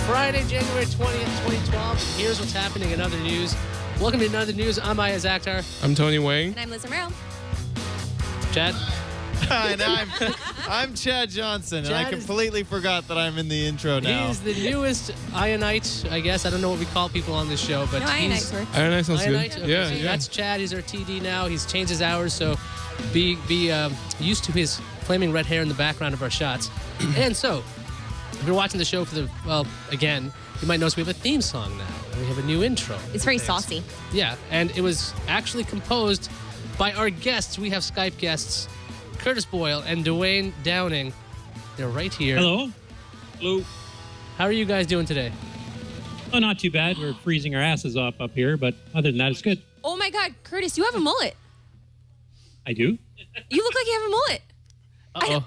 Friday, January 20th, 2012. Here's what's happening in other news. Welcome to Another News. I'm Iyaz Akhtar. I'm Tony Wang. And I'm Liz Romero. Chad? And I'm Chad Johnson, and I completely forgot that I'm in the intro now. He's the newest Ionite, I guess. I don't know what we call people on this show, but No, Ionite works. Ionite sounds Ionite? good. Okay, Yeah, so yeah. That's Chad. He's our TD now. He's changed his hours, so be used to his flaming red hair in the background of our shots. And so, if you're watching the show again, you might notice we have a theme song now. And we have a new intro. It's very saucy. Yeah, and it was actually composed by our guests. We have Skype guests, Curtis Boyle and Dwayne Downing. They're right here. Hello. Hello. How are you guys doing today? Oh, not too bad. We're freezing our asses off up here, but other than that, it's good. Oh my God, Curtis, you have a mullet. I do? You look like you have a mullet. Uh-oh.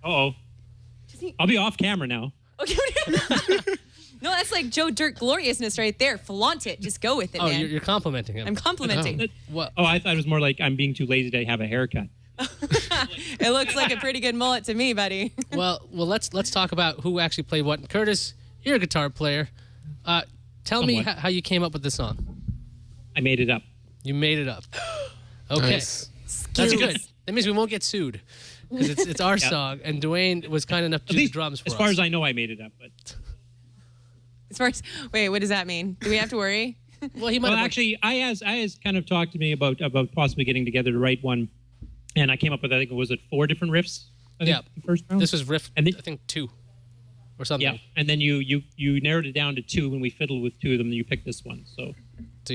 Uh-oh. I'll be off camera now. Okay. No, that's like Joe Dirt gloriousness right there. Flaunt it. Just go with it, Oh, man. you're complimenting him. I'm complimenting. What? Oh, I thought it was more like I'm being too lazy to have a haircut. It looks like a pretty good mullet to me, buddy. Well, let's talk about who actually played what. Curtis, you're a guitar player. Tell me Somewhat. how you came up with the song. I made it up. You made it up. Okay. Nice. That's good. That means we won't get sued because it's our Yeah. song, and Dwayne was kind enough to At do the least, drums for us. as far as I know, I made it up. But Wait, what does that mean? Do we have to worry? Well, he might well, have actually, Iyaz kind of talked to me about possibly getting together to write one, and I came up with, I think, was it 4 different riffs? I think, Yeah. the first round. This was riff, And I then- think 2 or something. Yeah, and then you narrowed it down to 2 when we fiddled with 2 of them. And you picked this one. So So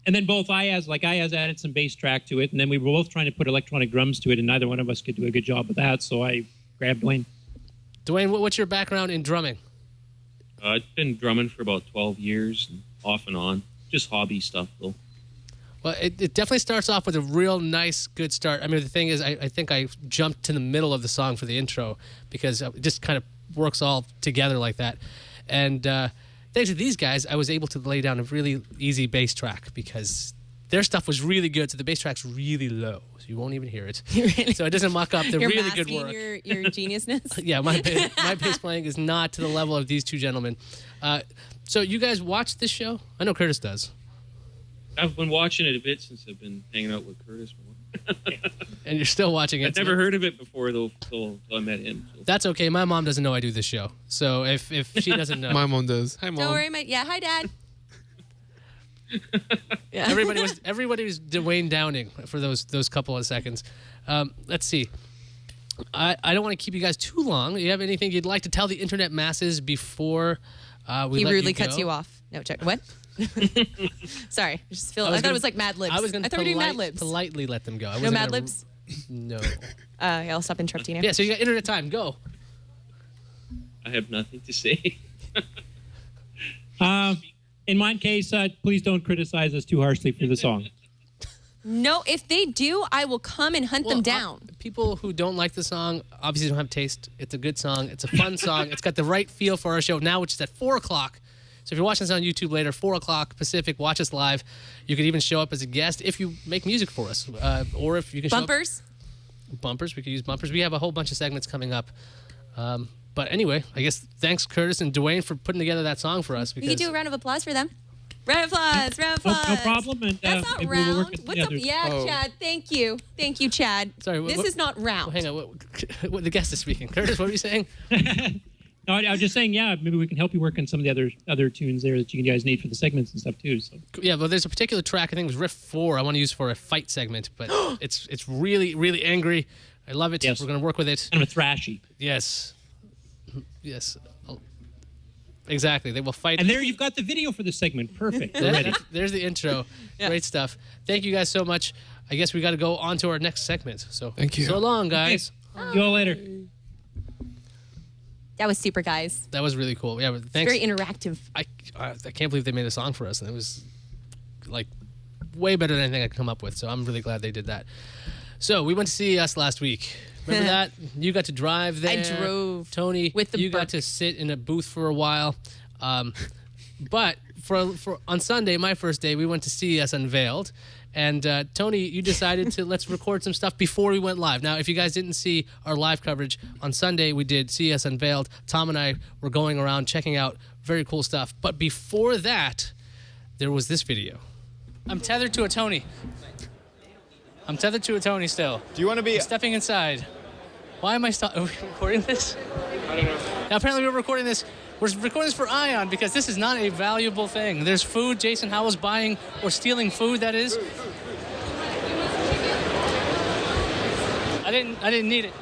and then both Iyaz added some bass track to it, and then we were both trying to put electronic drums to it, and neither one of us could do a good job with that. So I grabbed Dwayne. Dwayne, what's your background in drumming? I've been drumming for about 12 years, and off and on. Just hobby stuff, though. Well, it definitely starts off with a real nice, good start. I mean, the thing is, I think I jumped to the middle of the song for the intro because it just kind of works all together like that. And thanks to these guys, I was able to lay down a really easy bass track because their stuff was really good, so the bass track's really low, so you won't even hear it. So it doesn't muck up the You're really good masking work. your geniusness. Yeah, my bass playing is not to the level of these two gentlemen. So you guys watch this show? I know Curtis does. I've been watching it a bit since I've been hanging out with Curtis more. And you're still watching it. I've never heard of it before, though, till I met him. So. That's okay. My mom doesn't know I do this show. So if she doesn't know. My mom does. Hi, Mom. Don't worry, hi, Dad. Yeah. Everybody was Dwayne Downing for those couple of seconds. Let's see. I don't want to keep you guys too long. Do you have anything you'd like to tell the internet masses before we He let rudely you go? cuts you off. No, check. What? Sorry. I thought it was like Mad Libs. I was going thought we were doing Mad Libs. politely let them go. I No wasn't Mad gonna- Libs? No. Yeah, I'll stop interrupting you. Yeah, so you got internet time. Go. I have nothing to say. In my case, please don't criticize us too harshly for the song. No, if they do, I will come and hunt them down. People who don't like the song obviously don't have taste. It's a good song. It's a fun song. It's got the right feel for our show now, which is at 4 o'clock. So if you're watching this on YouTube later, 4 o'clock Pacific, watch us live. You could even show up as a guest if you make music for us. Or if you can Bumpers? show up. Bumpers. We could use bumpers. We have a whole bunch of segments coming up. But anyway, I guess thanks, Curtis and Dwayne, for putting together that song for us. We Because could do a round of applause for them. Round of applause. Round of applause. No problem. And, That's not maybe we'll work round. with What's the up? others. Yeah, Oh. Chad. Thank you. Thank you, Chad. Sorry, This what- is not round. hang on. What the guest is speaking. Curtis, what were you saying? No, I was just saying, yeah, maybe we can help you work on some of the other tunes there that you guys need for the segments and stuff too. So Yeah, well, there's a particular track, I think it was Riff 4, I want to use for a fight segment, but it's really, really angry. I love it. Yes. We're going to work with it. kind of a thrashy. Yes. Yes. Oh, exactly. They will fight. And there you've got the video for the segment. Perfect. We're ready. There's the intro. Great stuff. Thank you guys so much. I guess we got to go on to our next segment. So Thank you. So long, guys. See you all later. That was super, guys. That was really cool. Yeah, but thanks. Very interactive. I can't believe they made a song for us, and it was like way better than anything I could come up with. So I'm really glad they did that. So we went to CES last week. Remember that? You got to drive there. I drove Tony, with the you got Burke. to sit in a booth for a while. But for on Sunday, my first day, we went to CES Unveiled, And Tony, you decided to let's record some stuff before we went live. Now, if you guys didn't see our live coverage on Sunday, we did CES Unveiled. Tom and I were going around checking out very cool stuff. But before that, there was this video. I'm tethered to a Tony. Still. Do you want to be? I'm stepping inside. Why am I are we recording this? I don't know. Now, apparently we're recording this. We're recording this for Ion because this is not a valuable thing. There's food. Jason Howell's buying or stealing food, that is. I didn't need it.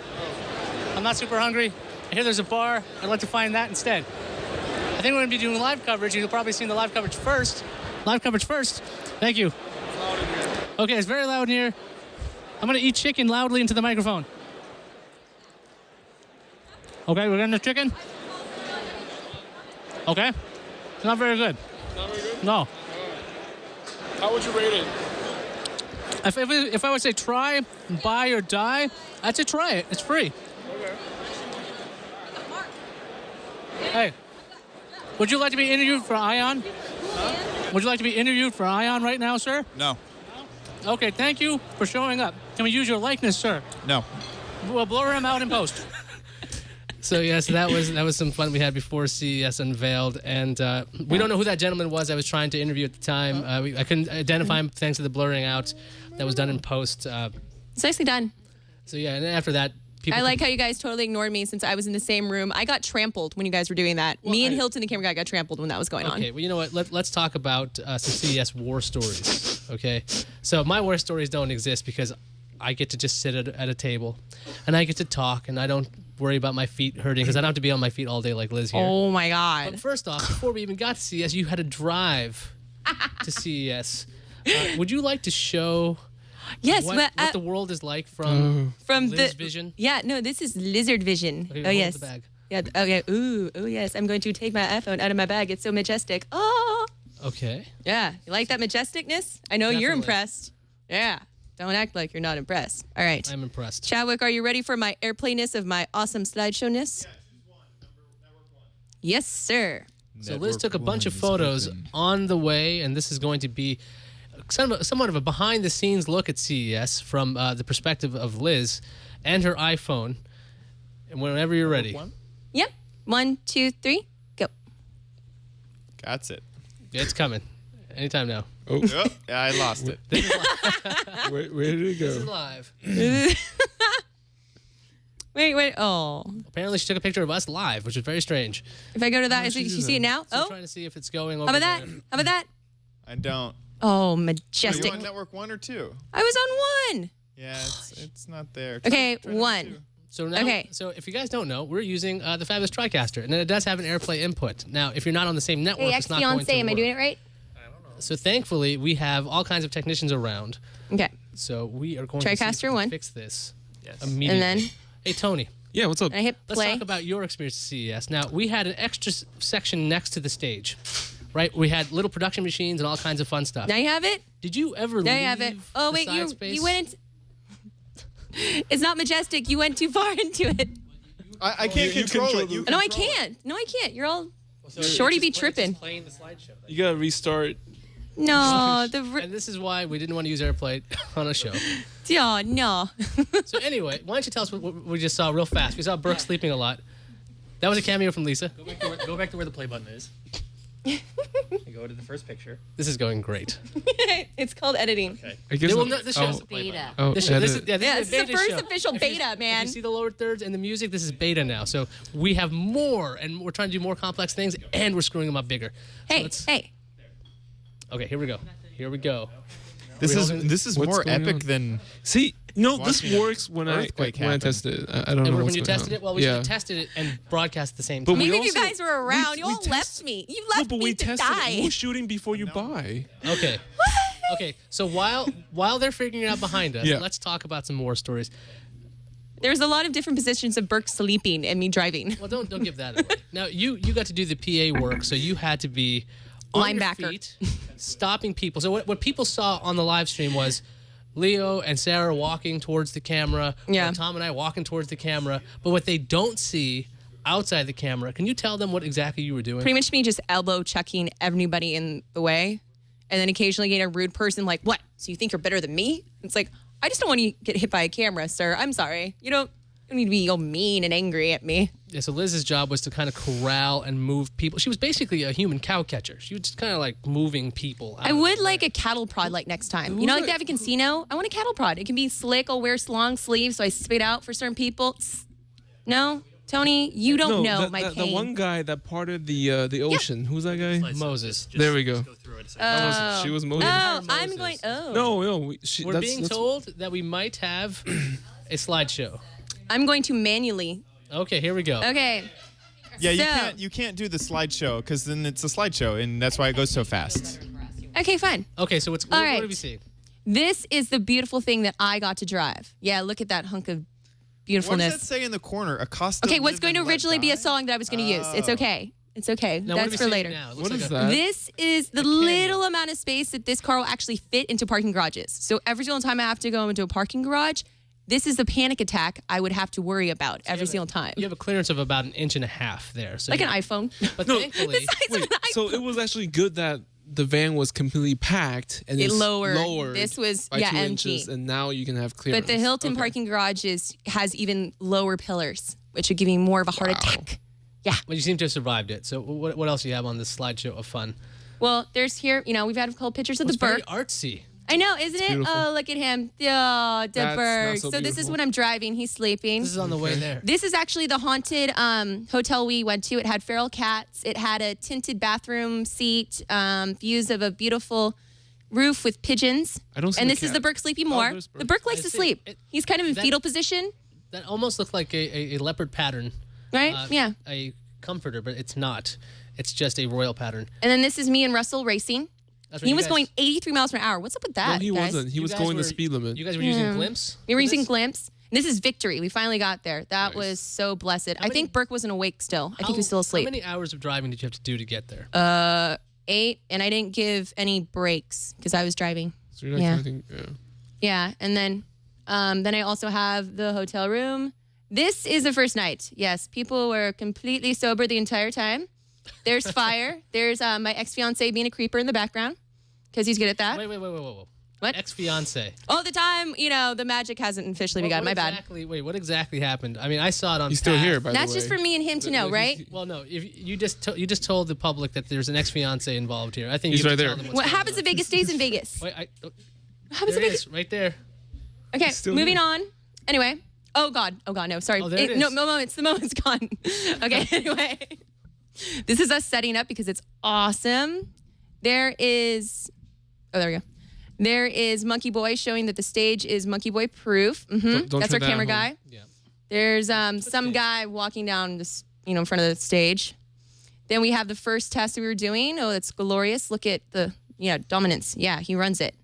I'm not super hungry. I hear there's a bar. I'd like to find that instead. I think we're going to be doing live coverage. You'll probably see the live coverage first. Thank you. Okay, it's very loud in here. I'm going to eat chicken loudly into the microphone. Okay, we're getting the chicken. Okay. It's not very good. Not very good? No. How would you rate it? If I would say try, buy, or die, I'd say try it. It's free. Okay. Hey, would you like to be interviewed for Ion? Huh? Would you like to be interviewed for Ion right now, sir? No. Okay, thank you for showing up. Can we use your likeness, sir? No. We'll blur him out in post. So yes, that was some fun we had before CES Unveiled, and we don't know who that gentleman was I was trying to interview at the time. I couldn't identify him thanks to the blurring out that was done in post. It's nicely done. So yeah, and then after that, people. I like how you guys totally ignored me since I was in the same room. I got trampled when you guys were doing that. Me and Hilton, the camera guy, got trampled when that was going on. Okay, well, you know what? Let's talk about some CES war stories, okay? So my war stories don't exist because I get to just sit at a table, and I get to talk, and I don't worry about my feet hurting because I don't have to be on my feet all day like Liz here. Oh, my God. But first off, before we even got to CES, you had to drive to CES. Would you like to show Yes, what the world is like from Liz vision? Yeah, no, this is lizard vision. Okay, oh, hold yes. the bag. Yeah, okay. Ooh, oh, yes. I'm going to take my iPhone out of my bag. It's so majestic. Oh. Okay. Yeah. You like that majesticness? I know you're Definitely. impressed. Yeah. Don't act like you're not impressed. All right. I'm impressed. Chadwick, are you ready for my airplayness of my awesome slideshowness? Yeah, network one. Yes, sir. So Liz took a bunch of photos on the way, and this is going to be somewhat of a behind-the-scenes look at CES from the perspective of Liz and her iPhone. And whenever you're ready. Yep. 1, 2, 3, go. That's it. Yeah, it's coming. Anytime now. Oh, Oh, yeah, I lost it. This is live. where did it This is go? live. Wait. Oh. Apparently, she took a picture of us live, which is very strange. If I go to that, is it, you see it now? So I'm Oh. trying to see if it's going over How about that? there. How about that? I don't. Oh, Are you majestic. on network 1 or 2? I was on 1. Yeah, it's not there. Okay, Try number 1. 2. So now, Okay. So if you guys don't know, we're using the fabulous TriCaster, and then it does have an AirPlay input. Now, if you're not on the same network, Hey, it's not going to ex-fiance, am I work. doing it right? So thankfully, we have all kinds of technicians around. Okay. So we are going TriCaster to see if we can 1. fix this immediately. And then Hey, Tony, Yeah, what's up? I hit let's play. talk about your experience at CES. Now, we had an extra section next to the stage, right? We had little production machines and all kinds of fun stuff. Now you have it? Did you ever Now leave you have it. Oh, the wait, side space? you went into... It's not majestic. You went too far into it. I can't You control control it. You the- No, I control it. can't. No, I can't. You're all... Shorty be tripping. Playing the slideshow. You gotta restart. No, And this is why we didn't want to use AirPlay on a show. Oh, no. So anyway, why don't you tell us what we just saw real fast? We saw Burke sleeping a lot. That was a cameo from Lisa. Go back to where the play button is. You go to the first picture. This is going great. It's called editing. I guess. This show's Beta. Oh, this edit. is, yeah, this Yeah, is this is a the beta first show. official If you- beta, man. If you see the lower thirds and the music, this is beta now. So we have more, and we're trying to do more complex things, and we're screwing them up bigger. Hey, hey. Okay, here we go. Here we go. This is What's more going epic on? than. See, no, this Watching works when I earthquake when I happen. tested it. I don't know And when what's you going tested on. it, well, we should have tested it and broadcast at the same But time. we Maybe if you also- guys were around, we you all test- left me. You No, left but me we to tested die. it. We're shooting before you buy. Okay. Okay. So while they're figuring it out behind us, Yeah. let's talk about some more stories. There's a lot of different positions of Burke sleeping and me driving. Well, don't give that away. Now you got to do the PA work, so you had to be on your Linebacker. feet, stopping people. So what people saw on the live stream was Leo and Sarah walking towards the camera, Yeah. or Tom and I walking towards the camera. But what they don't see outside the camera, can you tell them what exactly you were doing? Pretty much me just elbow chucking everybody in the way And then occasionally get a rude person like, what? So you think you're better than me? It's like, I just don't want to get hit by a camera, sir. I'm sorry. You don't need to be all mean and angry at me. Yeah, so Liz's job was to kind of corral and move people. She was basically a human cow catcher. She was just kind of like moving people out. I would like a cattle prod like next time. You know, like they have a casino? I want a cattle prod. It can be slick. I'll wear long sleeves so I spit out for certain people. No? Tony, you don't know my pain. The one guy that parted the ocean. Who's that guy? Moses. There we go. Go through it a second. She was Moses. Oh, I'm going, No. We're being told that we might have a slideshow. I'm going to manually. Okay, here we go. Okay. Yeah, So- you can't do the slideshow because then it's a slideshow, and that's why it goes so fast. Okay, fine. Okay, so what All are right. we seeing? This is the beautiful thing that I got to drive. Yeah, look at that hunk of What beautifulness. does that say in the corner? Acosta. Okay, what's live going to and let originally be a die? song that I was going to use? It's okay. It's okay. Now, what are That's we for seeing later. now? It looks What like is a- that? This is the little amount of space that this car will actually fit into parking garages. So every single time I have to go into a parking garage, this is the panic attack I would have to worry about every single time. You have a clearance of about 1.5 inches there. So Like you- an iPhone. But No, thankfully, The size of an iPhone. So it was actually good that the van was completely packed and It it's lowered. This was, by 2 empty. inches, and now you can have clearance. But the Hilton Okay. parking garage has even lower pillars, which would give me more of a heart attack. Yeah. well, you seem to have survived it. So what else do you have on this slideshow of fun? Well, there's here, we've had a couple pictures of It's the very bird. artsy. I know, isn't it? beautiful. Oh, look at him. Oh, the That's not bird. so So this is beautiful. when I'm driving. He's sleeping. This is on the way there. This is actually the haunted hotel we went to. It had feral cats. It had a tinted bathroom seat, views of a beautiful roof with pigeons. I don't see And the this is cat. the Burke sleeping more. there's The Burke. Burke likes I to see. sleep. It- He's kind of in that- fetal position, That almost looked like a leopard pattern. right? Yeah. A comforter, but it's not. It's just a royal pattern. And then this is me and Russell racing. That's what He you was guys- going 83 miles per hour. What's up with No, that, he guys? wasn't. He you was guys going were- the speed limit. You guys were using Glimpse? We were for using this? Glimpse. And this is victory. We finally got there. That Nice. was so blessed. I many- think Burke wasn't awake still. I think he was still asleep. How many hours of driving did you have to do to get there? 8, and I didn't give any breaks because I was driving. So you're not Yeah. counting. Yeah. Yeah, and then I also have the hotel room. This is the first night. Yes, people were completely sober the entire time. There's fire. There's my ex-fiance being a creeper in the background because he's good at that. Wait. What? Ex-fiance. All the time, the magic hasn't officially begun. My bad. What exactly happened? I mean, I saw it on He's still Path. here, by the way. That's just for me and him to know, right? Well, no. If you just told the public that there's an ex-fiance involved here. I think He's you have to right tell there. them What what's happens in Vegas stays in Vegas. going on. Wait, What happens there in it Vegas? is, right there. Okay, still moving here. on. Anyway. Oh God, no, sorry. Oh, there it is. No, the moment's gone. Okay, anyway. This is us setting up because it's awesome. There we go. There is Monkey Boy showing that the stage is Monkey Boy proof. Don't That's try our that camera at guy. home. Yeah. There's some guy walking down this, in front of the stage. Then we have the first test that we were doing. Oh, that's glorious. Look at the dominance. Yeah, he runs it.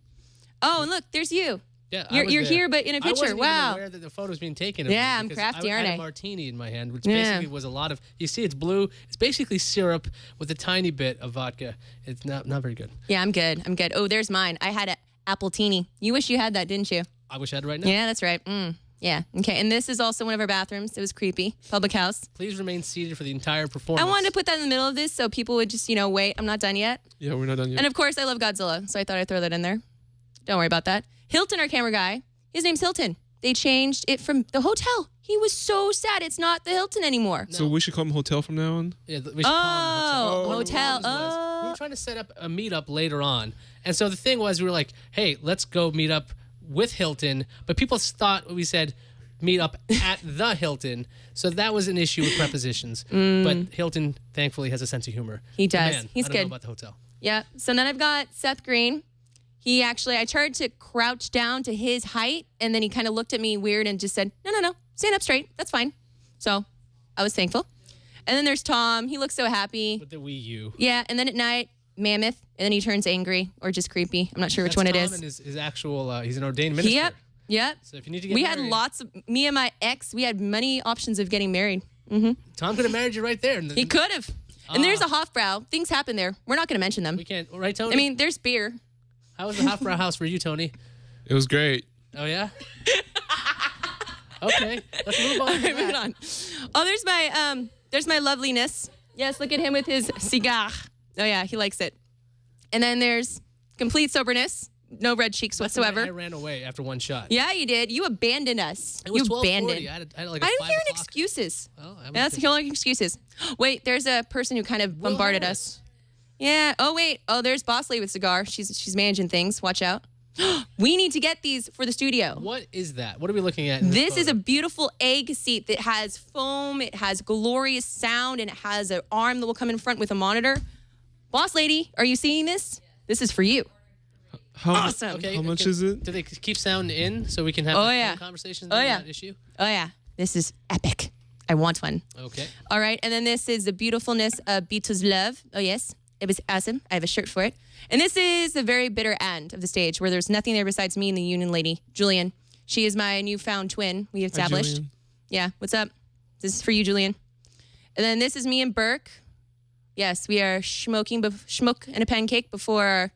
Oh, and look, there's you. Yeah, I was You're there. here, but in a I picture. wasn't Wow. even aware that the photo was being taken. Of Yeah, me I'm because crafty, I aren't had I? a martini in my hand, which Yeah. basically was a lot of. You see, it's blue. It's basically syrup with a tiny bit of vodka. It's not very good. Yeah, I'm good. Oh, there's mine. I had an appletini. You wish you had that, didn't you? I wish I had it right now. Yeah, that's right. Yeah. Okay. And this is also one of our bathrooms. It was creepy. Public house. Please remain seated for the entire performance. I wanted to put that in the middle of this so people would just, wait. I'm not done yet. Yeah, we're not done yet. And of course, I love Godzilla, so I thought I'd throw that in there. Don't worry about that. Hilton, our camera guy. His name's Hilton. They changed it from the hotel. He was so sad. It's not the Hilton anymore. So we should call him hotel from now on. Yeah, we should call him Oh, What hotel. it was, we were trying to set up a meetup later on, and so the thing was, we were like, "Hey, let's go meet up with Hilton," but people thought we said meet up at the Hilton, so that was an issue with prepositions. But Hilton, thankfully, has a sense of humor. He The does. man. He's I don't good. know about the hotel. Yeah. So then I've got Seth Green. I tried to crouch down to his height, and then he kind of looked at me weird and just said, no, stand up straight. That's fine. So I was thankful. And then there's Tom. He looks so happy. With the Wii U. Yeah. And then at night, Mammoth. And then he turns angry or just creepy. I'm not sure which one it Tom is. And his actual, he's an ordained minister. Yep. So if you need to get We married, had lots of, me and my ex, we had many options of getting married. Tom could have married you right there. And He could have. And there's a Hofbrau. Things happen there. We're not going to mention them. We can't, right, Tony? I mean, there's beer. how was the Hofbrau house for you, Tony? It was great. Oh yeah. Okay, let's move on. to that. Moving on. Oh, there's my loveliness. Yes, look at him with his cigar. Oh yeah, he likes it. And then there's complete soberness, no red cheeks whatsoever. I ran away after one shot. Yeah, you did. You abandoned us. It was you 12:40. abandoned. I had like a I didn't 5 hear any o'clock. excuses. Well, That's hearing excuses. Wait, there's a person who kind of bombarded us. Yeah. Oh wait. Oh, there's Boss Lady with cigar. She's managing things. Watch out. We need to get these for the studio. What is that? What are we looking at? This is a beautiful egg seat that has foam. It has glorious sound, and it has an arm that will come in front with a monitor. Boss Lady, are you seeing this? This is for you. Awesome. Okay, How much is it? Do they keep sound in so we can have phone conversations Oh, on yeah. that issue? Oh yeah. This is epic. I want one. Okay. All right, and then this is the beautifulness of Beatles Love. Oh yes, it was awesome. I have a shirt for it. And this is the very bitter end of the stage where there's nothing there besides me and the Union lady, Julian. She is my newfound twin. We established. Julian. Yeah, what's up? This is for you, Julian. And then this is me and Burke. Yes, we are schmook and a pancake before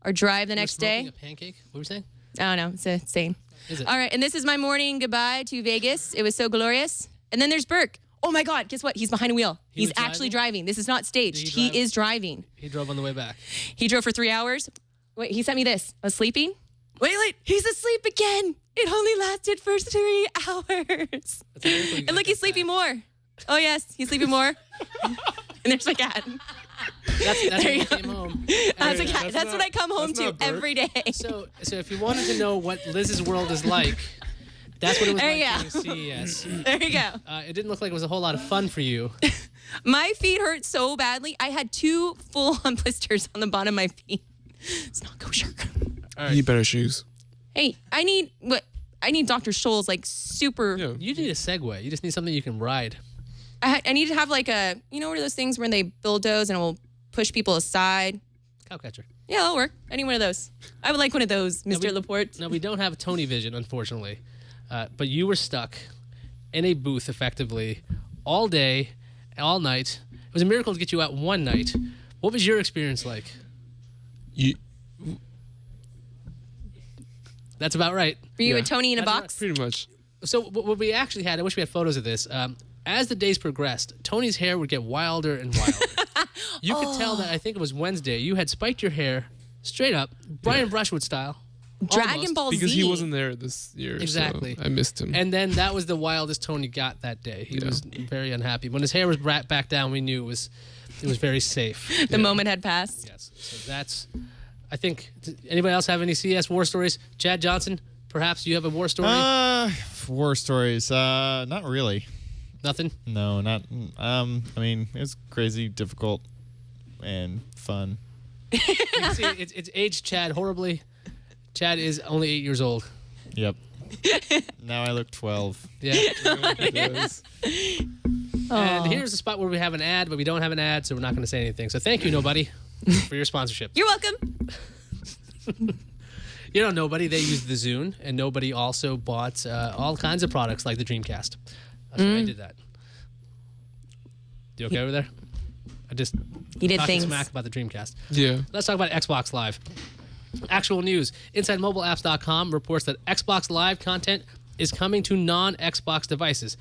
our drive the next day. A pancake? What were you saying? I don't know. It's the same. Is it? All right, and this is my morning goodbye to Vegas. It was so glorious. And then there's Burke. Oh my God, guess what? He's behind the wheel. He He's was actually driving. This is not staged. Did he drive? He is driving. He drove on the way back. He drove for 3 hours. Wait, he sent me this. I was sleeping. Wait, he's asleep again. It only lasted for 3 hours. And look, he's sleeping more. Oh yes, he's sleeping more. And there's my cat. That's when There he you go. came home. That's a cat. That's what I come home that's to not Burke. every day. So if you wanted to know what Liz's world is like, that's what it was There like you during CES. There you go. It didn't look like it was a whole lot of fun for you. My feet hurt so badly. I had 2 full-on blisters on the bottom of my feet. It's not kosher. All You right. need better shoes. Hey, I need Dr. Scholl's like super. Yeah. You need a Segway. You just need something you can ride. I need to have like a, what are those things when they bulldoze and it will push people aside? Cowcatcher. Yeah, that'll work. I need one of those. I would like one of those, Mr. Laporte. No, we don't have Tony Vision, unfortunately. But you were stuck in a booth effectively all day, all night. It was a miracle to get you out one night. What was your experience like? You That's about right. Were you Yeah. a Tony in a That's box? pretty much. So what we actually had, I wish we had photos of this. As the days progressed, Tony's hair would get wilder and wilder. You could tell that, I think it was Wednesday, you had spiked your hair straight up, Brian Brushwood style. Dragon almost. Ball Z. Because he wasn't there this year. so Exactly. I missed him. And then that was the wildest Tony got that day. He was very unhappy. When his hair was back down, we knew it was very safe. The moment had passed. Yes. So that's, I think, anybody else have any CS war stories? Chad Johnson, perhaps you have a war story? War stories. Not really. Nothing? No, not. I mean, it was crazy, difficult, and fun. You can see it's aged Chad horribly. Chad is only 8 years old. Yep. Now I look 12. Yeah. Yes. And here's the spot where we have an ad, but we don't have an ad, so we're not going to say anything. So thank you, nobody, for your sponsorship. You're welcome. You know, nobody, they used the Zune, and nobody also bought all kinds of products like the Dreamcast. So I did that. You okay over there? I just You did talking things. smack about the Dreamcast. Yeah. Let's talk about Xbox Live. Actual news. InsideMobileApps.com reports that Xbox Live content is coming to non-Xbox devices.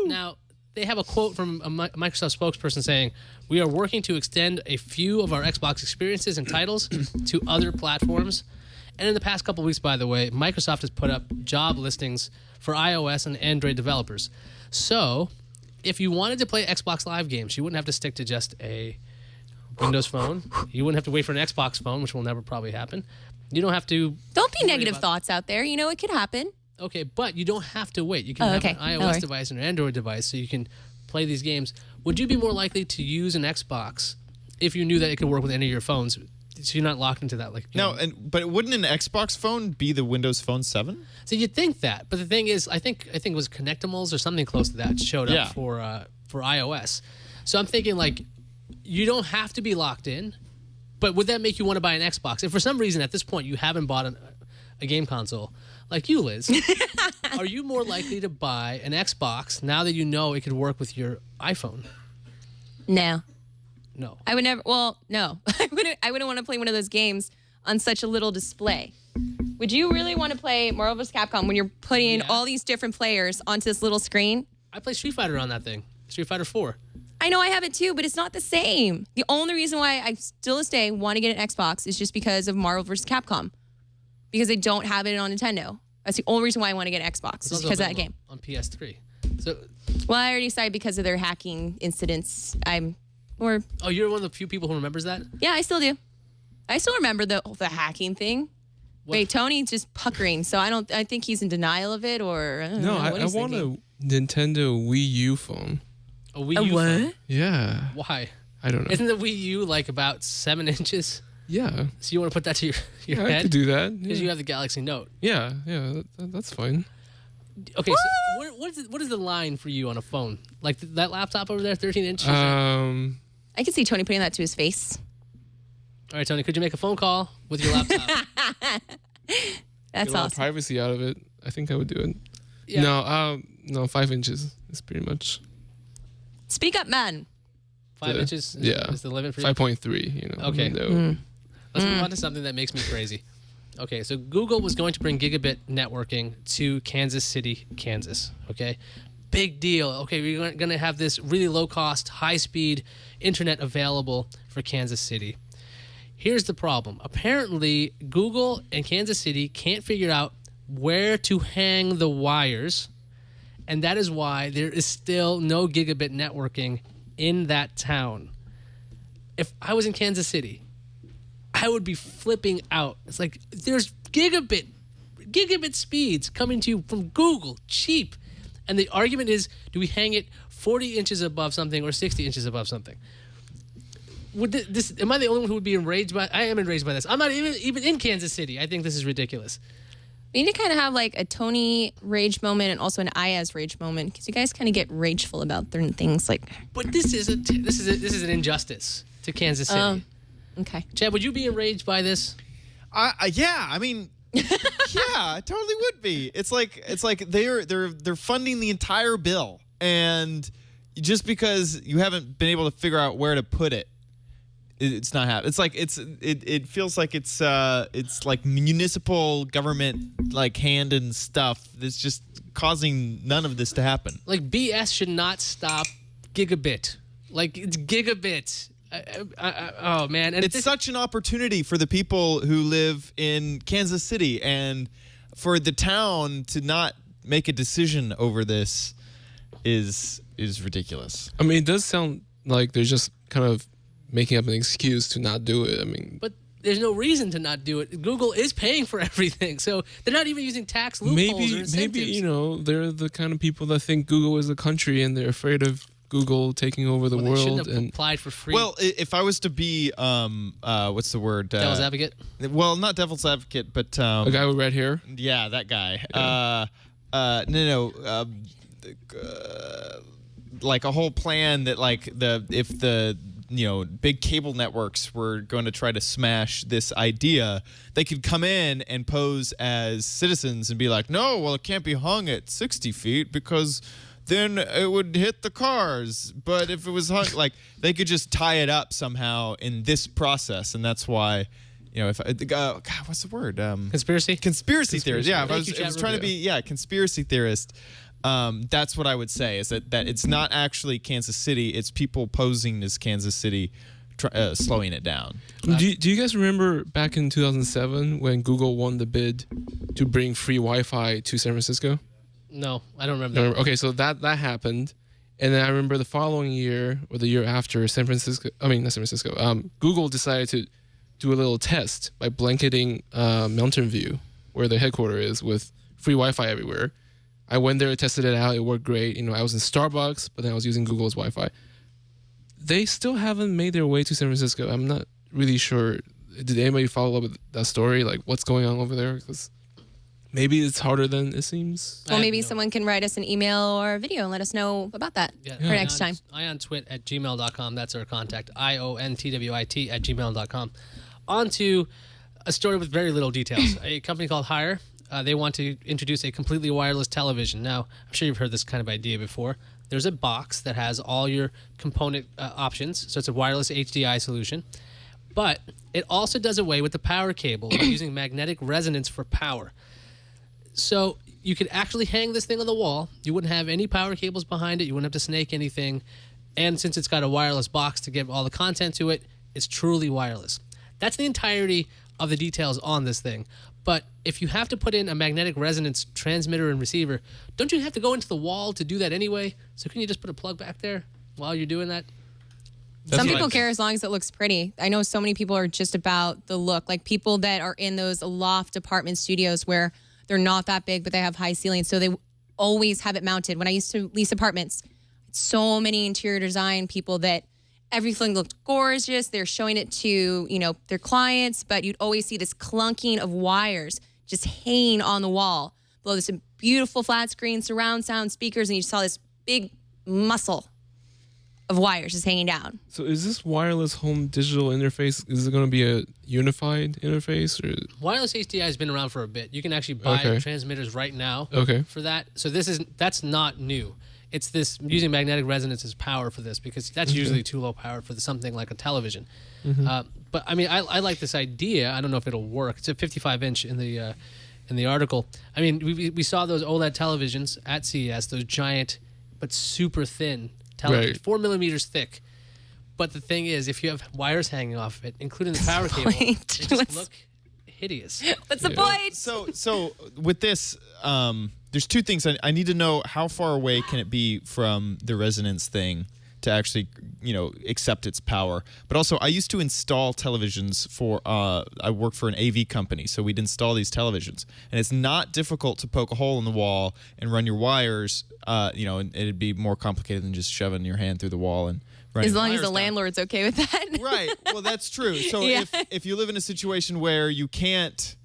Now, they have a quote from a Microsoft spokesperson saying, "We are working to extend a few of our Xbox experiences and titles to other platforms." And in the past couple weeks, by the way, Microsoft has put up job listings for iOS and Android developers. So, if you wanted to play Xbox Live games, you wouldn't have to stick to just a Windows phone. You wouldn't have to wait for an Xbox phone, which will never probably happen. You don't have to. Don't be worry negative about- thoughts out there. It could happen. Okay, but you don't have to wait. You can Oh, have okay. an No iOS worries. device and an Android device, so you can play these games. Would you be more likely to use an Xbox if you knew that it could work with any of your phones? So you're not locked into that, No, but wouldn't an Xbox phone be the Windows Phone 7? So you'd think that, but the thing is, I think it was Connectimals or something close to that showed Yeah. up for iOS. So I'm thinking you don't have to be locked in, but would that make you want to buy an Xbox? If for some reason at this point you haven't bought a game console, like you, Liz, are you more likely to buy an Xbox now that you know it could work with your iPhone? No. No. I would never. Well, no. I wouldn't want to play one of those games on such a little display. Would you really want to play Marvel vs. Capcom when you're putting Yeah. all these different players onto this little screen? I play Street Fighter on that thing. Street Fighter 4. I know I have it too, but it's not the same. The only reason why I still this day want to get an Xbox is just because of Marvel vs. Capcom. Because they don't have it on Nintendo. That's the only reason why I want to get an Xbox, is because of that game. On PS3. So, well, I already decided because of their hacking incidents. Oh, you're one of the few people who remembers that? Yeah, I still do. I still remember the hacking thing. What? Wait, Tony's just puckering, so I think he's in denial of it, or I don't know what I he's want thinking. a Nintendo Wii U phone. A Wii U phone? Yeah. Why? I don't know. Isn't the Wii U like about 7 inches? Yeah. So you want to put that to your Yeah, head? I could do that. Because Yeah, you have the Galaxy Note. yeah, that's fine. Okay, so what is the line for you on a phone? Like that laptop over there, 13 inches? Um, I can see Tony putting that to his face. All right, Tony, could you make a phone call with your laptop? That's get a lot of awesome. privacy out of it. I think I would do it. Yeah. No, 5 inches is pretty much Speak up, man. 5 Yeah. inches Yeah. is the limit for you? 5.3. You know. Okay. window. Let's move on to something that makes me crazy. Okay, so Google was going to bring gigabit networking to Kansas City, Kansas. Okay, big deal. Okay, we're going to have this really low-cost, high-speed internet available for Kansas City. Here's the problem. Apparently, Google and Kansas City can't figure out where to hang the wires, and that is why there is still no gigabit networking in that town. If I was in Kansas City, I would be flipping out. It's like there's gigabit speeds coming to you from Google, cheap. And the argument is, do we hang it 40 inches above something or 60 inches above something? Would this? Am I the only one who would be enraged by? I am enraged by this. I'm not even in Kansas City. I think this is ridiculous. We need to kind of have like a Tony rage moment and also an Iyaz rage moment, because you guys kind of get rageful about certain things. Like, But this is an injustice to Kansas City. okay, Chad, would you be enraged by this? Yeah, I mean, yeah, I totally would be. It's like they're funding the entire bill, and just because you haven't been able to figure out where to put it, it's not happening. It's like it feels like it's like municipal government like hand and stuff that's just causing none of this to happen. Like BS should not stop gigabit. Like it's gigabit. Oh man, and It's such an opportunity for the people who live in Kansas City, and for the town to not make a decision over this is ridiculous. I mean, it does sound like they're just kind of making up an excuse to not do it. I mean, But there's no reason to not do it. Google is paying for everything, so they're not even using tax loopholes or incentives. maybe you know they're the kind of people that think Google is a country and they're afraid of Google taking over the Well, they shouldn't world. have And applied for free. Well, if I was to be what's the word? Devil's advocate. Well, not devil's advocate, but a guy with red hair. yeah, that guy. Like a whole plan that like if the big cable networks were going to try to smash this idea, they could come in and pose as citizens and be like, no, well, it can't be hung at 60 feet because then it would hit the cars. But if it was hung, like they could just tie it up somehow in this process, and that's why. If God, what's the word? Conspiracy Theorist. Yeah, if I Thank you, was Chad trying to be conspiracy theorist. That's what I would say, is that it's not actually Kansas City. It's people posing as Kansas City, slowing it down. Do you guys remember back in 2007 when Google won the bid to bring free Wi-Fi to San Francisco? No, I don't remember that. Okay, so that happened, and then I remember the following year or the year after, Google decided to do a little test by blanketing Mountain View, where their headquarters is, with free Wi-Fi everywhere. I went there, tested it out. It worked great. I was in Starbucks, but then I was using Google's Wi-Fi. They still haven't made their way to San Francisco. I'm not really sure. Did anybody follow up with that story? Like, what's going on over there? Because maybe it's harder than it seems. well, maybe someone can write us an email or a video and let us know about that for next time. iontwit@gmail.com. That's our contact. IONTWIT@gmail.com. On to a story with very little details. A company called Hire. They want to introduce a completely wireless television. Now, I'm sure you've heard this kind of idea before. There's a box that has all your component options. So it's a wireless HDI solution. But it also does away with the power cable by using magnetic resonance for power. So you could actually hang this thing on the wall. You wouldn't have any power cables behind it. You wouldn't have to snake anything. And since it's got a wireless box to give all the content to it, it's truly wireless. That's the entirety of the details on this thing. But if you have to put in a magnetic resonance transmitter and receiver, don't you have to go into the wall to do that anyway? So can you just put a plug back there while you're doing that? Some people care as long as it looks pretty. I know so many people are just about the look. Like people that are in those loft apartment studios where they're not that big, but they have high ceilings. So they always have it mounted. When I used to lease apartments, so many interior design people that everything looked gorgeous. They're showing it to, their clients, but you'd always see this clunking of wires just hanging on the wall below this beautiful flat screen, surround sound speakers, and you saw this big muscle of wires just hanging down. So is this wireless home digital interface, is it going to be a unified interface? Or? Wireless HDI has been around for a bit. You can actually buy transmitters right now for that. So that's not new. It's this using magnetic resonance as power for this, because that's usually too low power for something like a television. But I mean, I like this idea. I don't know if it'll work. It's a 55-inch in the article. I mean, we saw those OLED televisions at CES, those giant but super thin television, 4 millimeters thick. But the thing is, if you have wires hanging off of it, including the power cable, they just look hideous. What's the point? So with this, there's two things. I need to know, how far away can it be from the resonance thing to actually, accept its power. But also, I used to install televisions for, I work for an AV company, so we'd install these televisions. And it's not difficult to poke a hole in the wall and run your wires, and it'd be more complicated than just shoving your hand through the wall and running as long as wires the down. Landlord's okay with that. Right. Well, that's true. So Yeah. if you live in a situation where you can't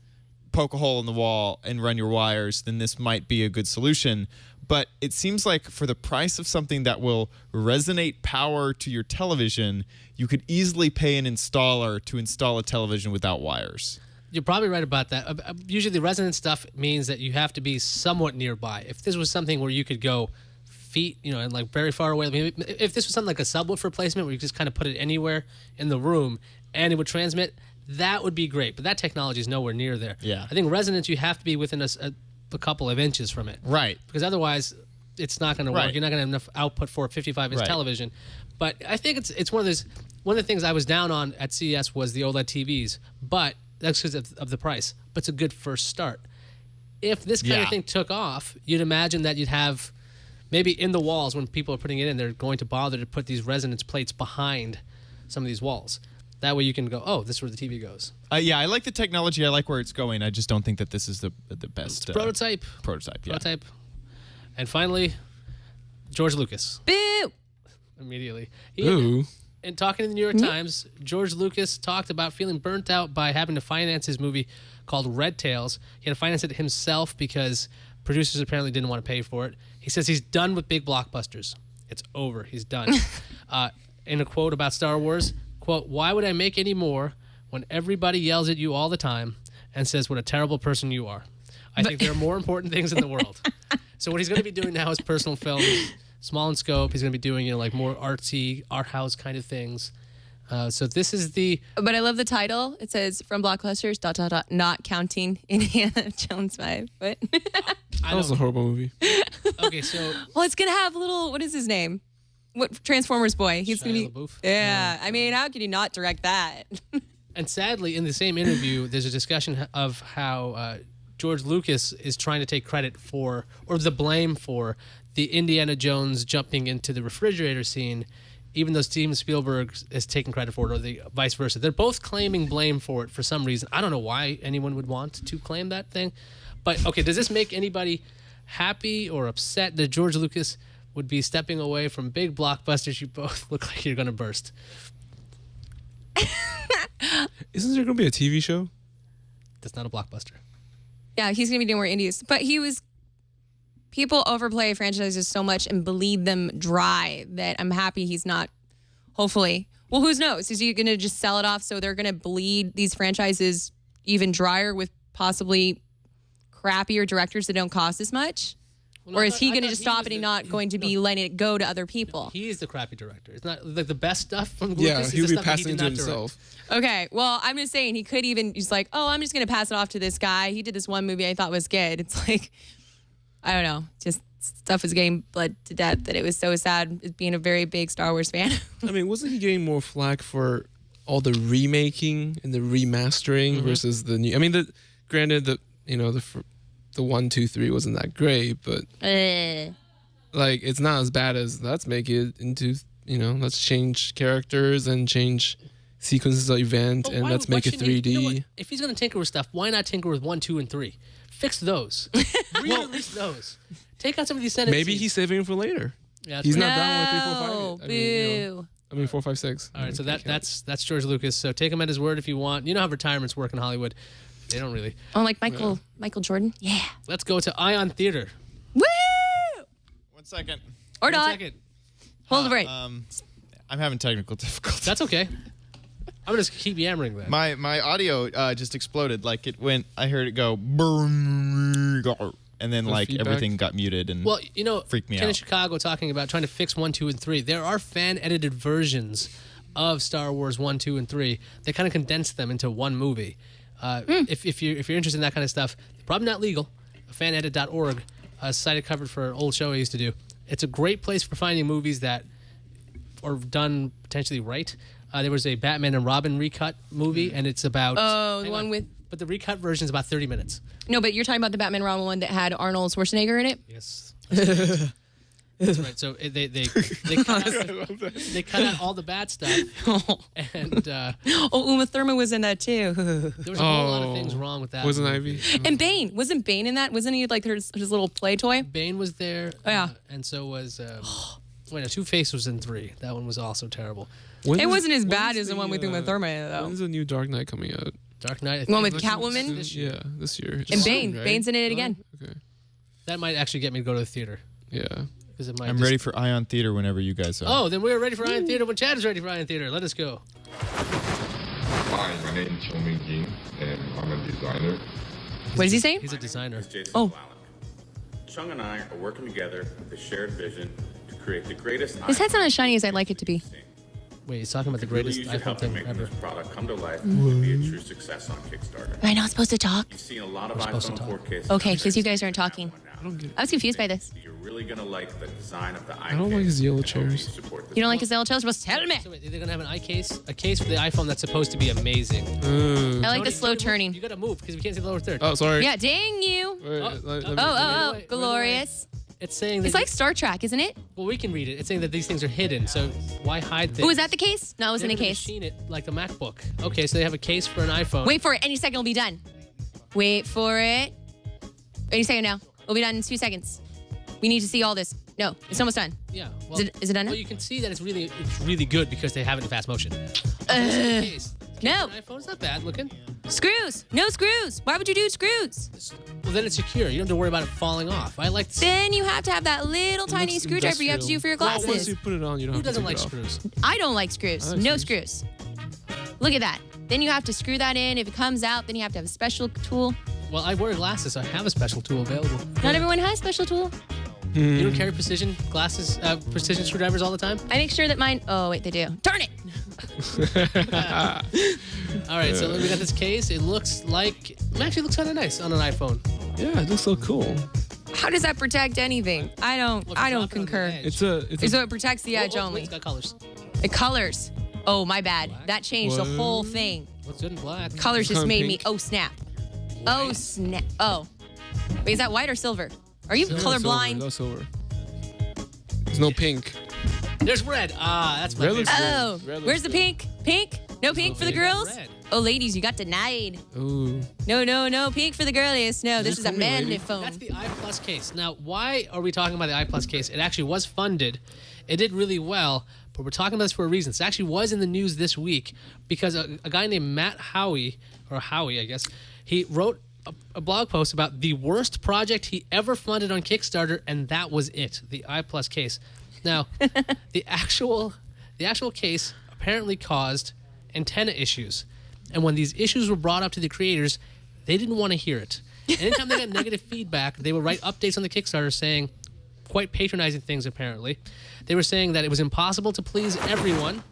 poke a hole in the wall and run your wires, then this might be a good solution. But it seems like for the price of something that will resonate power to your television, you could easily pay an installer to install a television without wires. You're probably right about that. Usually the resonance stuff means that you have to be somewhat nearby. If this was something where you could go feet, and like very far away. I mean, if this was something like a subwoofer replacement where you just kind of put it anywhere in the room and it would transmit, that would be great. But that technology is nowhere near there. Yeah. I think resonance, you have to be within a couple of inches from it. Right. Because otherwise, it's not going to work. Right. You're not going to have enough output for a 55-inch Right. television. But I think it's one of those. One of the things I was down on at CES was the OLED TVs, but that's because of the price. But it's a good first start. If this kind of thing took off, you'd imagine that you'd have maybe in the walls when people are putting it in, they're going to bother to put these resonance plates behind some of these walls. That way you can go, oh, this is where the TV goes. Yeah, I like the technology. I like where it's going. I just don't think that this is the best Prototype. Prototype, yeah. Prototype. And George Lucas. Boo! Immediately. Ooh. In talking to the New York Times, George Lucas talked about feeling burnt out by having to finance his movie called Red Tails. He had to finance it himself because producers apparently didn't want to pay for it. He says he's done with big blockbusters. It's over. He's done. In a quote about Star Wars, quote, "Why would I make any more when everybody yells at you all the time and says what a terrible person you are? I think there are more important things in the world." So what he's going to be doing now is personal films, small in scope. He's going to be doing, like more artsy, art house kind of things. So this is the... But I love the title. It says, from blockbusters, ... not counting Indiana Jones 5. What? That was a horrible movie. Okay, so... Well, it's going to have little, what is his name? What Transformers boy? He's going to be... LaBeouf? Yeah. I mean, how could you not direct that? And sadly, in the same interview, there's a discussion of how George Lucas is trying to take credit for, or the blame for, the Indiana Jones jumping into the refrigerator scene, even though Steven Spielberg is taking credit for it, or the vice versa. They're both claiming blame for it for some reason. I don't know why anyone would want to claim that thing. But, okay, does this make anybody happy or upset that George Lucas would be stepping away from big blockbusters? You both look like you're going to burst. Isn't there going to be a TV show? That's not a blockbuster. Yeah, he's going to be doing more indies. But people overplay franchises so much and bleed them dry that I'm happy he's not, hopefully. Well, who knows? Is he going to just sell it off so they're going to bleed these franchises even drier with possibly crappier directors that don't cost as much? Well, Or I is he thought going to he just stop was it and the- not going to be letting it go to other people? He's the crappy director. It's not like the best stuff from Lucas. Yeah, is he would the be stuff that passing did it to not direct. himself. Okay, well, I'm just saying he could even, he's like, oh, I'm just going to pass it off to this guy. He did this one movie I thought was good. It's like, I don't know, just stuff was getting bled to death that it was so sad being a very big Star Wars fan. I mean, wasn't he getting more flack for all the remaking and the remastering versus the new? I mean, granted, the 1, 2, 3 wasn't that great, but like it's not as bad as let's make it into let's change characters and change sequences of event and let's make it 3D. You know what? If he's gonna tinker with stuff, why not tinker with 1, 2, and 3? Fix those. Re-release those. Take out some of these sentences. Maybe he's saving it for later. Yeah, He's right. not done with 3, 4, 5. Boo. I mean 4, 5, 6. All right, so that's George Lucas. So take him at his word if you want. You know how retirements work in Hollywood. They don't really. Oh, like Michael Jordan? Yeah. Let's go to Ion Theater. Woo! 1 second. Or One not. second. Hold it. I'm having technical difficulties. That's okay. I'm gonna just keep yammering that. My audio just exploded. Like it went. I heard it go, and then like feedback? everything got muted and Well, freaked me Ken in out. Chicago talking about trying to fix 1, 2, and 3. There are fan-edited versions of Star Wars 1, 2, and 3. They kind of condense them into one movie. If you're interested in that kind of stuff, probably not legal. Fanedit.org, a site I covered for an old show I used to do. It's a great place for finding movies that are done potentially right. There was a Batman and Robin recut movie, and it's about The one with. But the recut version is about 30 minutes. No, but you're talking about the Batman Robin one that had Arnold Schwarzenegger in it? Yes. That's right. So they cut out all the bad stuff, and Uma Thurman was in that too. there was a whole lot of things wrong with that. Wasn't movie. Ivy? And Bane. Wasn't Bane in that? Wasn't he like his little play toy? Bane was there. Oh, yeah. And so was Two-Face was in 3. That one was also terrible. It wasn't as bad as the one with Uma Thurman in it, though. When's the new Dark Knight coming out? Dark Knight. The one with I think Catwoman? this year. Yeah, this year. And Just Bane. soon, right? Bane's in it again. Okay. That might actually get me to go to the theater. Yeah. Because it might. I'm ready for Ion Theater whenever you guys are. Oh, then we're ready for Ion Theater when Chad is ready for Ion Theater. Let us go. Hi, my name is Choming Kim, and I'm a designer. What is he saying? He's a designer. Oh. Chung and I are working together with a shared vision to create the greatest. His head's not as shiny as I'd like it to be. Wait, he's talking about the greatest Really use your iPhone help in thing making ever. this product come to life and be a true success on Kickstarter. Am I not supposed to talk? You've seen a lot of We're supposed to iPhone talk. 4Ks. Okay, because you guys aren't talking. I was confused by this. You're really gonna like the design of the iCase. I don't like his yellow and hope you chairs. support this You don't like his yellow tails? Well, tell me. So wait, they're gonna have a case for the iPhone that's supposed to be amazing. I like the Tony, slow Tony, turning. You gotta move because we can't see the lower third. Oh, sorry. Yeah, dang you. Wait, Oh, let me- Oh, Wait, glorious. It's saying that It's like Star Trek, isn't it? well, we can read it. It's saying that these things are hidden. So why hide things? Oh, is that the case? No, it wasn't a They're gonna case. Machine it like the MacBook. Okay, so they have a case for an iPhone. Wait for it. Any second it'll be done. Wait for it. Any second now. It'll be done in 2 seconds. We need to see all this. No, it's almost done. Yeah. Is it done now? Well, you can see that it's really good because they have it in fast motion. Case. No. An iPhone's not bad looking. Screws. No screws. Why would you do screws? Well, then it's secure. You don't have to worry about it falling off. I like. Then you have to have that little tiny looks screwdriver you have to do for your industrial. Well, once glasses. you put it on, you don't Who have to doesn't take like it off. screws? I don't like screws. I like No screws. screws. Look at that. Then you have to screw that in. If it comes out, then you have to have a special tool. Well, I wear glasses, so I have a special tool available. Not everyone has special tool. You don't carry precision glasses, precision screwdrivers all the time? I make sure that mine. Oh wait, they do. Darn it! All right, so we got this case. It actually looks kind of nice on an iPhone. Yeah, it looks so cool. How does that protect anything? I don't. Look, I drop don't it on the concur. edge. So it protects the edge Wait, only. it's got colors. It colors. Oh my bad. That changed the What? whole thing. What's good in black? Colors just Kinda made pink. me. Oh snap. Oh snap. Oh. Wait, is that white or silver? Are you Silver, colorblind? No silver. There's no pink. There's red. Ah, that's my Red looks favorite. Oh, Red looks where's the good. pink? Pink? No pink for the pink and girls? red. Oh, ladies, you got denied. Ooh. No, pink for the girlies. No, this is a call me a lady? manly phone. That's the i Plus case. Now, why are we talking about the i Plus case? It actually was funded. It did really well, but we're talking about this for a reason. It actually was in the news this week because a guy named Matt Howie, I guess, he wrote a blog post about the worst project he ever funded on Kickstarter, and that was it, the i Plus case. Now, the actual case apparently caused antenna issues. And when these issues were brought up to the creators, they didn't want to hear it. And anytime they got negative feedback, they would write updates on the Kickstarter saying quite patronizing things, apparently. They were saying that it was impossible to please everyone.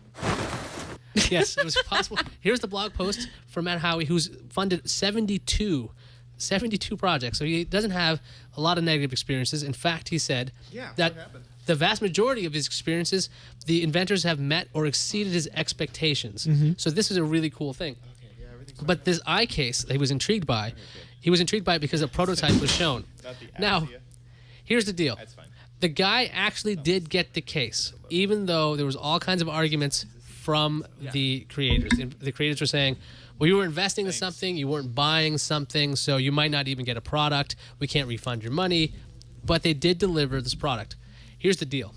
Yes, it was possible. Here's the blog post from Matt Howie, who's funded 72 72 projects. So he doesn't have a lot of negative experiences. In fact, he said that the vast majority of his experiences, the inventors have met or exceeded his expectations. So this is a really cool thing. But this eye case that he was intrigued by, he was intrigued by it because a prototype was shown. Now, here's the deal. The guy actually did get the case, even though there was all kinds of arguments from the creators. And the creators were saying, well, you were investing in something, you weren't buying something, so you might not even get a product. We can't refund your money. But they did deliver this product. Here's the deal.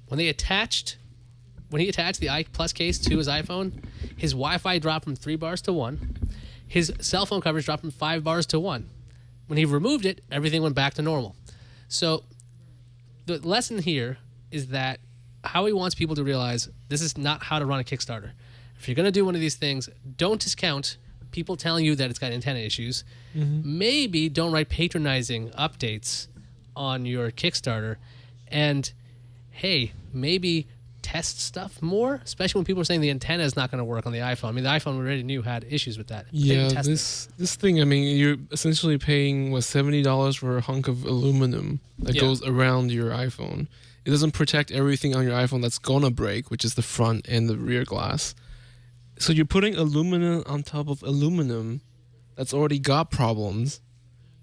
When he attached the i Plus case to his iPhone, his Wi-Fi dropped from 3 bars to 1. His cell phone coverage dropped from 5 bars to 1. When he removed it, everything went back to normal. So the lesson here is that Howie wants people to realize this is not how to run a Kickstarter. If you're going to do one of these things, don't discount people telling you that it's got antenna issues. Maybe don't write patronizing updates on your Kickstarter. And, hey, maybe test stuff more, especially when people are saying the antenna is not going to work on the iPhone. I mean, the iPhone we already knew had issues with that. Yeah, this thing, I mean, you're essentially paying, $70 for a hunk of aluminum that goes around your iPhone. It doesn't protect everything on your iPhone that's going to break, which is the front and the rear glass. So you're putting aluminum on top of aluminum that's already got problems.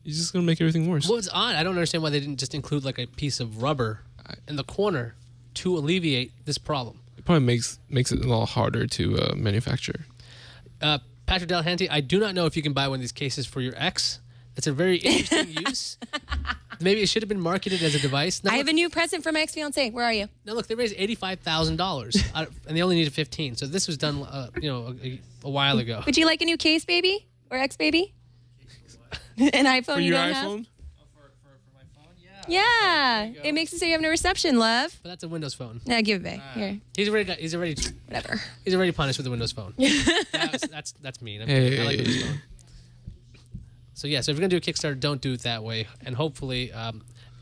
You're just going to make everything worse. Well, it's odd. I don't understand why they didn't just include like a piece of rubber in the corner to alleviate this problem. It probably makes it a lot harder to manufacture. Patrick Delahunty, I do not know if you can buy one of these cases for your ex. It's a very interesting use. Maybe it should have been marketed as a device. I have a new present for my ex-fiance. Where are you? Now look, they raised $85,000 and they only needed 15. So this was done, a while ago. Would you like a new case, baby? Or ex-baby? An iPhone For you your don't iPhone? have? Yeah, it makes it so you have no reception, love. But that's a Windows phone. Nah, give it back. Here, He's already whatever. He's already punished with the Windows phone. That's mean. I like the Windows phone. So yeah, so if you're gonna do a Kickstarter, don't do it that way. And hopefully,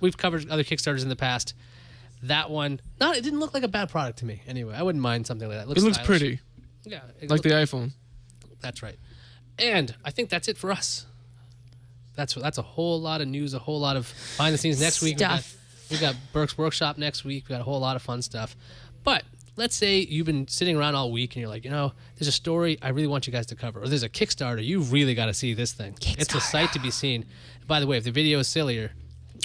we've covered other Kickstarters in the past. That one, it didn't look like a bad product to me. Anyway, I wouldn't mind something like that. It looks pretty. Yeah, like the iPhone. That's right. And I think that's it for us. That's a whole lot of news, a whole lot of behind the scenes. Next week we got Burke's Workshop next week. We got a whole lot of fun stuff. But let's say you've been sitting around all week and you're like, there's a story I really want you guys to cover, or there's a Kickstarter. You really got to see this thing. It's a sight to be seen. By the way, if the video is sillier,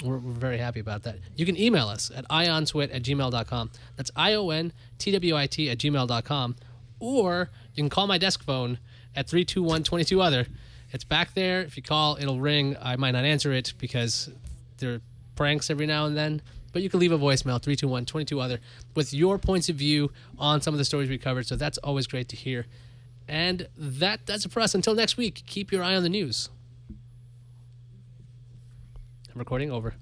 we're very happy about that. You can email us at iontwit@gmail.com. That's iontwit@gmail.com. Or you can call my desk phone at 321-22-OTHER. It's back there. If you call, it'll ring. I might not answer it because there are pranks every now and then. But you can leave a voicemail, 321-22-OTHER, with your points of view on some of the stories we covered. So that's always great to hear. And that does it for us. Until next week, keep your eye on the news. I'm recording over.